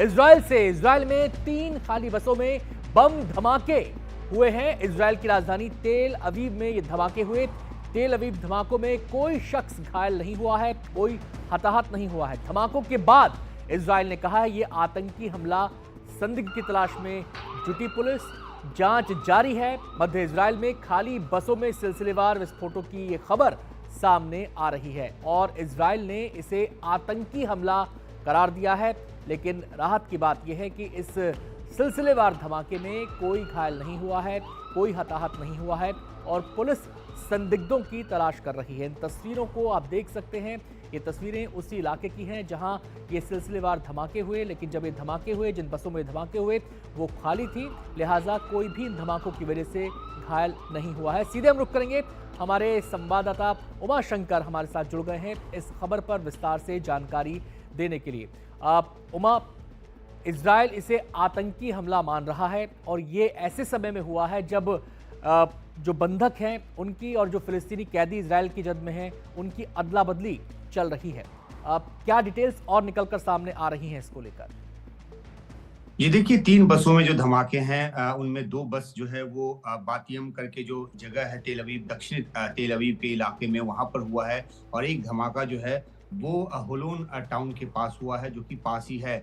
Israel में 3 खाली बसों में बम धमाके हुए हैं। इजराइल की राजधानी तेल अवीव में ये धमाके हुए। तेल अवीव धमाकों में कोई शख्स घायल नहीं हुआ है, कोई हताहत नहीं हुआ है। धमाकों के बाद इजराइल ने कहा है ये आतंकी हमला, संदिग्ध की तलाश में जुटी पुलिस, जांच जारी है। मध्य इजराइल में खाली बसों में सिलसिलेवार विस्फोटों की ये खबर सामने आ रही है और इजराइल ने इसे आतंकी हमला करार दिया है। लेकिन राहत की बात यह है कि इस सिलसिलेवार धमाके में कोई घायल नहीं हुआ है, कोई हताहत नहीं हुआ है और पुलिस संदिग्धों की तलाश कर रही है। इन तस्वीरों को आप देख सकते हैं, ये तस्वीरें उसी इलाके की हैं जहां ये सिलसिलेवार धमाके हुए। लेकिन जब ये धमाके हुए, जिन बसों में धमाके हुए वो खाली थी, लिहाजा कोई भी इन धमाकों की वजह से घायल नहीं हुआ है। सीधे हम रुख करेंगे, हमारे संवाददाता उमा शंकर हमारे साथ जुड़ गए हैं इस खबर पर विस्तार से जानकारी देने के लिए। उमा, इजराइल इसे आतंकी हमला मान रहा है और ये ऐसे समय में हुआ है जब जो बंधक हैं उनकी और जो फिलिस्तीनी कैदी इजराइल की जद में हैं उनकी अदला बदली चल रही है। क्या डिटेल्स और निकलकर सामने आ रही हैं इसको लेकर? ये देखिए, 3 बसों में जो धमाके हैं उनमें 2 बस जो है वो बातियम करके जो जगह है तेल अवीव, दक्षिणी तेल अवीव के इलाके में, वहां पर हुआ है। और एक धमाका जो है वो होलोन टाउन के पास हुआ है, जो कि पास ही है।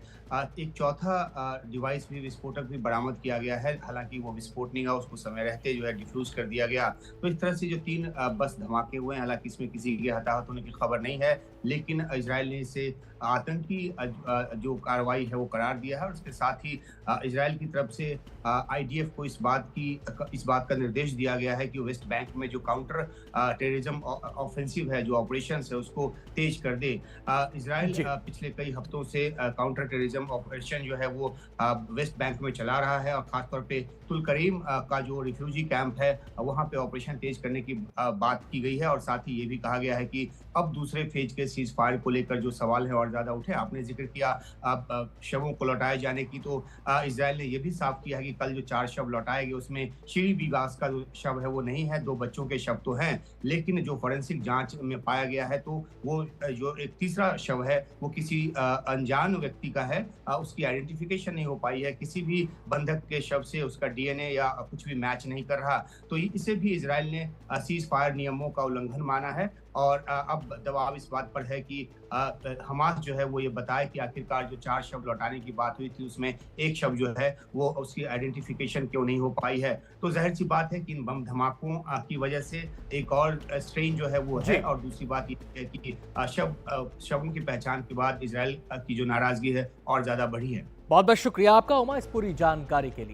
एक चौथा डिवाइस भी, विस्फोटक भी बरामद किया गया है। हालांकि वो विस्फोट नहीं हुआ, उसको समय रहते जो है डिफ्यूज कर दिया गया। तो इस तरह से जो 3 बस धमाके हुए हैं, हालांकि इसमें किसी के हताहत होने की खबर नहीं है, लेकिन इजराइल ने इसे आतंकी जो कार्रवाई है वो करार दिया है। और इसके साथ ही इजराइल की तरफ से आईडीएफ को इस बात का निर्देश दिया गया है कि वेस्ट बैंक में जो काउंटर टेररिज्म ऑफेंसिव है, जो ऑपरेशन है, उसको तेज कर दे। इजराइल पिछले कई हफ्तों से काउंटर टेररिज्म ऑपरेशन जो है वो वेस्ट बैंक में चला रहा है और खासतौर पे तुल करीम का जो रिफ्यूजी कैंप है वहां पे ऑपरेशन तेज करने की बात की गई है। और साथ ही ये भी कहा गया है कि अब दूसरे फेज के सीज फायर को लेकर जो सवाल है और ज्यादा उठे। आपने जिक्र किया शवों को लौटाए जाने की, तो इजराइल ने यह भी साफ किया है कि कल जो 4 शव लौटाए गए उसमें शीरी बिगास का जो शव है वो नहीं है, 2 बच्चों के शव तो हैं, लेकिन जो फोरेंसिक जांच में पाया गया है तो वो जो एक तीसरा शव है वो किसी अनजान व्यक्ति का है। उसकी आइडेंटिफिकेशन नहीं हो पाई है, किसी भी बंधक के शव से उसका डीएनए या कुछ भी मैच नहीं कर रहा। तो इसे भी इजराइल ने सीज फायर नियमों का उल्लंघन माना है। और अब दबाव इस बात पर है कि हमास जो है वो ये बताए कि आखिरकार जो 4 शव लौटाने की बात हुई थी उसमें एक शव जो है वो उसकी आइडेंटिफिकेशन क्यों नहीं हो पाई है। तो जाहिर सी बात है कि इन बम धमाकों की वजह से एक और स्ट्रेन जो है वो है। और दूसरी बात ये है कि शवों की पहचान के बाद इजराइल की जो नाराजगी है और ज्यादा बढ़ी है। बहुत बहुत शुक्रिया आपका उमा इस पूरी जानकारी के लिए।